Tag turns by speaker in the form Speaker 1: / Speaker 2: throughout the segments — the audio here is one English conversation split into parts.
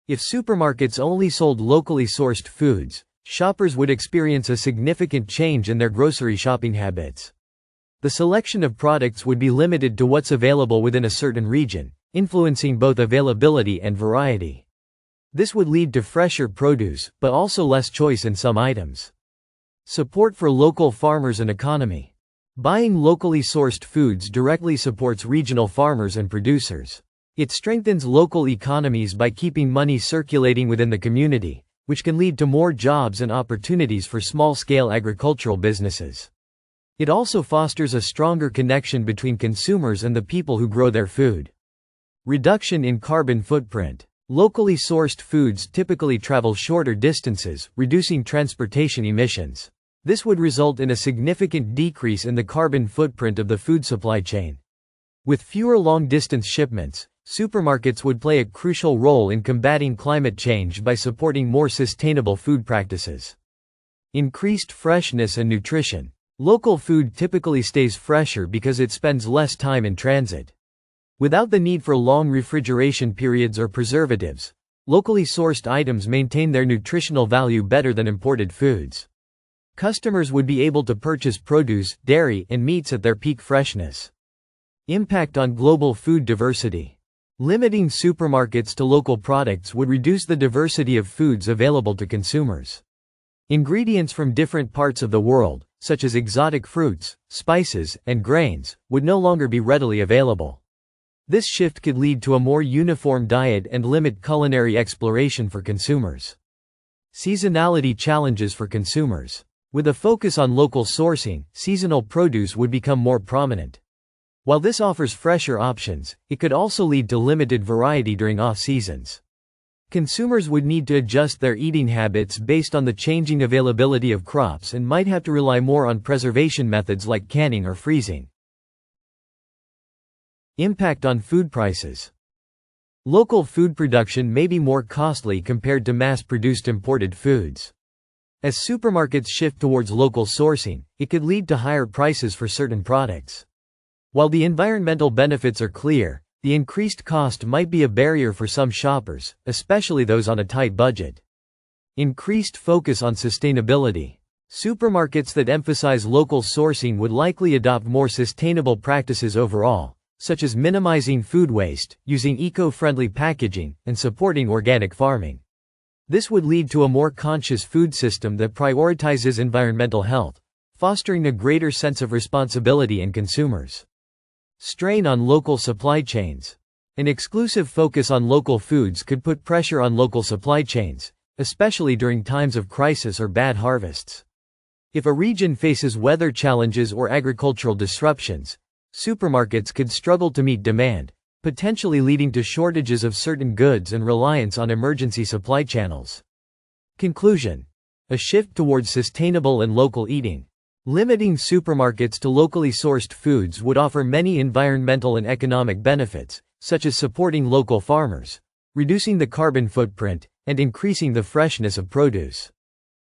Speaker 1: If supermarkets only sold locally sourced foods, shoppers would experience a significant change in their grocery shopping habits. The selection of products would be limited to what's available within a certain region, influencing both availability and variety. This would lead to fresher produce, but also less choice in some items. Support for local farmers and economy. Buying locally sourced foods directly supports regional farmers and producers. It strengthens local economies by keeping money circulating within the community, which can lead to more jobs and opportunities for small-scale agricultural businesses. It also fosters a stronger connection between consumers and the people who grow their food. Reduction in carbon footprint. Locally sourced foods typically travel shorter distances, reducing transportation emissions. This would result in a significant decrease in the carbon footprint of the food supply chain. With fewer long-distance shipments, supermarkets would play a crucial role in combating climate change by supporting more sustainable food practices. Increased freshness and nutrition. Local food typically stays fresher because it spends less time in transit. Without the need for long refrigeration periods or preservatives, locally sourced items maintain their nutritional value better than imported foods. Customers would be able to purchase produce, dairy, and meats at their peak freshness. Impact on global food diversity. Limiting supermarkets to local products would reduce the diversity of foods available to consumers. Ingredients from different parts of the world, such as exotic fruits, spices, and grains, would no longer be readily available. This shift could lead to a more uniform diet and limit culinary exploration for consumers. Seasonality challenges for consumers. With a focus on local sourcing, seasonal produce would become more prominent. While this offers fresher options, it could also lead to limited variety during off-seasons. Consumers would need to adjust their eating habits based on the changing availability of crops and might have to rely more on preservation methods like canning or freezing. Impact on food prices. Local food production may be more costly compared to mass-produced imported foods. As supermarkets shift towards local sourcing, it could lead to higher prices for certain products. While the environmental benefits are clear, the increased cost might be a barrier for some shoppers, especially those on a tight budget. Increased focus on sustainability. Supermarkets that emphasize local sourcing would likely adopt more sustainable practices overall, such as minimizing food waste, using eco-friendly packaging, and supporting organic farming. This would lead to a more conscious food system that prioritizes environmental health, fostering a greater sense of responsibility in consumers. Strain on local supply chains. An exclusive focus on local foods could put pressure on local supply chains, especially during times of crisis or bad harvests. If a region faces weather challenges or agricultural disruptions, supermarkets could struggle to meet demand, potentially leading to shortages of certain goods and reliance on emergency supply channels. Conclusion. A shift towards sustainable and local eating. Limiting supermarkets to locally sourced foods would offer many environmental and economic benefits, such as supporting local farmers, reducing the carbon footprint, and increasing the freshness of produce.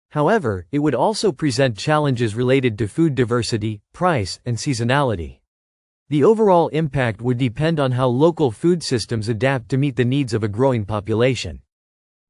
Speaker 1: However, it would also present challenges related to food diversity, price, and seasonality. The overall impact would depend on how local food systems adapt to meet the needs of a growing population.